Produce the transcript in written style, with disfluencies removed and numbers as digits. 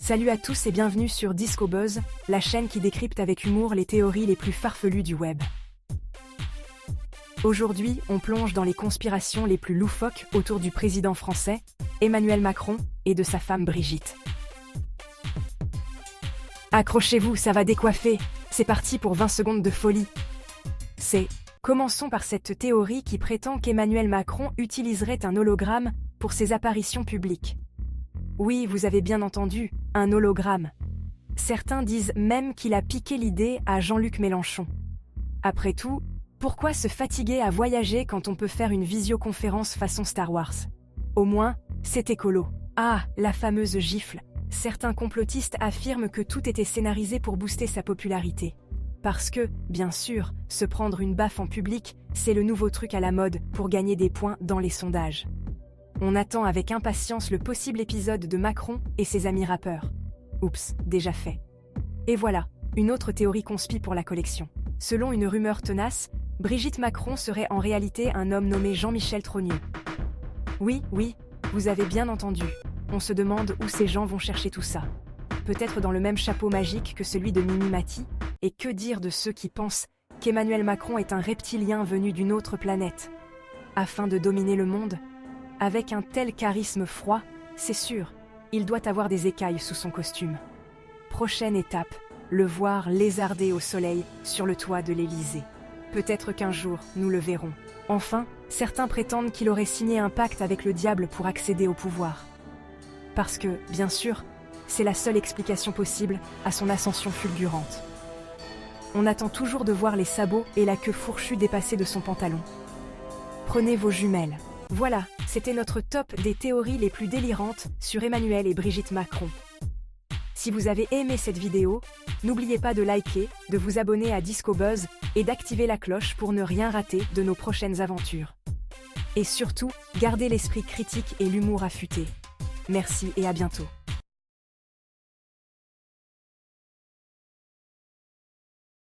Salut à tous et bienvenue sur Disco Buzz, la chaîne qui décrypte avec humour les théories les plus farfelues du web. Aujourd'hui, on plonge dans les conspirations les plus loufoques autour du président français, Emmanuel Macron, et de sa femme Brigitte. Accrochez-vous, ça va décoiffer, c'est parti pour 20 secondes de folie. Commençons par cette théorie qui prétend qu'Emmanuel Macron utiliserait un hologramme pour ses apparitions publiques. Oui, vous avez bien entendu, un hologramme. Certains disent même qu'il a piqué l'idée à Jean-Luc Mélenchon. Après tout, pourquoi se fatiguer à voyager quand on peut faire une visioconférence façon Star Wars? Au moins, c'est écolo. Ah, la fameuse gifle. Certains complotistes affirment que tout était scénarisé pour booster sa popularité. Parce que, bien sûr, se prendre une baffe en public, c'est le nouveau truc à la mode pour gagner des points dans les sondages. On attend avec impatience le possible épisode de Macron et ses amis rappeurs. Oups, déjà fait. Et voilà, une autre théorie conspi pour la collection. Selon une rumeur tenace, Brigitte Macron serait en réalité un homme nommé Jean-Michel Trogneux. Oui, vous avez bien entendu. On se demande où ces gens vont chercher tout ça. Peut-être dans le même chapeau magique que celui de Mimi Mati. Et que dire de ceux qui pensent qu'Emmanuel Macron est un reptilien venu d'une autre planète? Afin de dominer le monde? Avec un tel charisme froid, c'est sûr, il doit avoir des écailles sous son costume. Prochaine étape, le voir lézarder au soleil sur le toit de l'Élysée. Peut-être qu'un jour, nous le verrons. Enfin, certains prétendent qu'il aurait signé un pacte avec le diable pour accéder au pouvoir. Parce que, bien sûr, c'est la seule explication possible à son ascension fulgurante. On attend toujours de voir les sabots et la queue fourchue dépasser de son pantalon. Prenez vos jumelles. Voilà, c'était notre top des théories les plus délirantes sur Emmanuel et Brigitte Macron. Si vous avez aimé cette vidéo, n'oubliez pas de liker, de vous abonner à Disco Buzz et d'activer la cloche pour ne rien rater de nos prochaines aventures. Et surtout, gardez l'esprit critique et l'humour affûté. Merci et à bientôt.